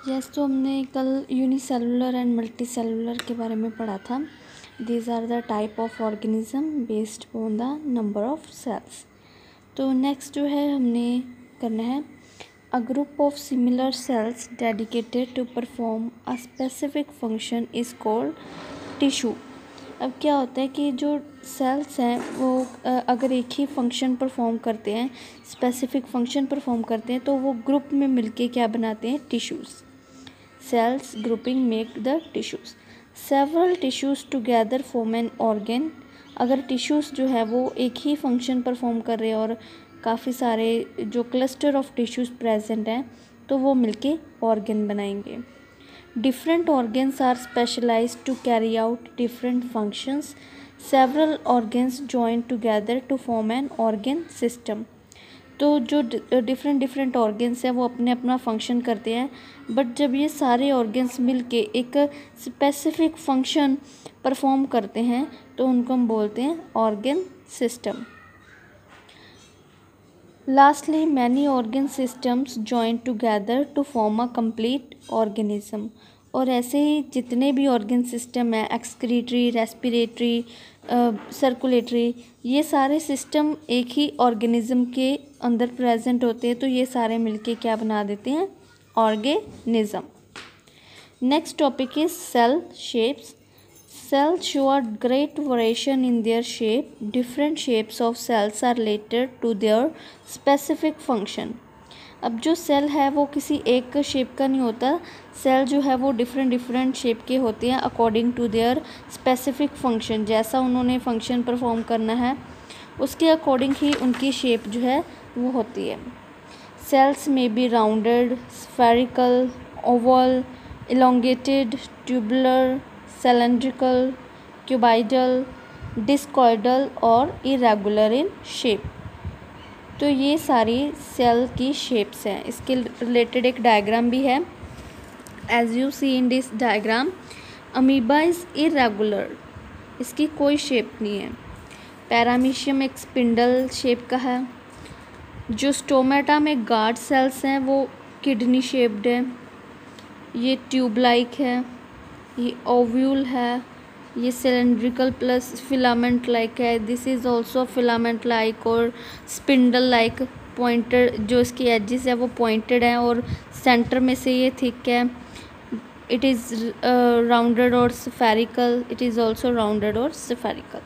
Yes, तो हमने कल यूनिसेलुलर एंड मल्टीसेलुलर के बारे में पढ़ा था। These are the type of organism based on the number of cells. तो नेक्स्ट जो है हमने करना है a group of similar cells dedicated to perform a specific function is called tissue. अब क्या होता है कि जो सेल्स हैं वो अगर एक ही फंक्शन परफॉर्म करते हैं, स्पेसिफिक फंक्शन परफॉर्म करते हैं, तो वो ग्रुप में मिलके क्या बनाते हैं, tissues. cells grouping make the tissues. Several tissues together form an organ. अगर टिश्यूज़ जो है वो एक ही फंक्शन परफॉर्म कर रहे हैं और काफ़ी सारे जो क्लस्टर ऑफ टिश्यूज़ प्रेजेंट हैं तो वो मिलके ऑर्गन बनाएंगे। Different organs are specialised to carry out different functions. Several organs join together to form an organ system. तो जो डिफरेंट ऑर्गन्स हैं वो अपने अपना फंक्शन करते हैं, बट जब ये सारे ऑर्गन्स मिलके एक स्पेसिफिक फंक्शन परफॉर्म करते हैं तो उनको हम बोलते हैं organ system. Lastly many organ systems join together to form a complete organism. और ऐसे ही जितने भी ऑर्गन सिस्टम है, एक्सक्रीटरी, रेस्पिरेटरी, सर्कुलेटरी, ये सारे सिस्टम एक ही ऑर्गेनिज्म के अंदर प्रेजेंट होते हैं, तो ये सारे मिलके क्या बना देते हैं, organism. Next topic is cell shapes. Cells show a great variation in their shape. Different shapes of cells are related to their specific function. अब जो सेल है वो किसी एक शेप का नहीं होता। सेल जो है वो डिफरेंट शेप के होते हैं according to their specific function. जैसा उन्होंने फंक्शन परफॉर्म करना है उसके अकॉर्डिंग ही उनकी शेप जो है वो होती है। सेल्स में be rounded, spherical, oval, elongated, tubular, cylindrical, cuboidal, discoidal और irregular in shape। तो ये सारी सेल की शेप्स हैं। इसके रिलेटेड एक डायग्राम भी है। As you see in this diagram, amoeba is irregular, इसकी कोई शेप नहीं है। पैरामीशियम एक स्पिंडल शेप का है। जो स्टोमेटा में गार्ड सेल्स हैं वो किडनी शेप्ड है। ये ट्यूब लाइक है। ये ओव्यूल है। ये सिलेंड्रिकल प्लस फिलामेंट लाइक है। This is also filament like और स्पिंडल लाइक। पॉइंटेड जो इसकी एजेस है वो पॉइंटेड हैं और सेंटर में से ये थिक है। इट इज़ राउंडेड और spherical. It is also rounded और स्फेरिकल।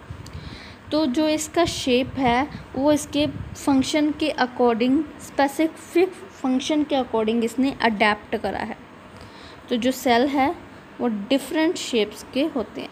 तो जो इसका शेप है वो इसके फंक्शन के अकॉर्डिंग, स्पेसिफिक फंक्शन के अकॉर्डिंग इसने अडेप्ट करा है। तो जो सेल है वो डिफरेंट शेप्स के होते हैं।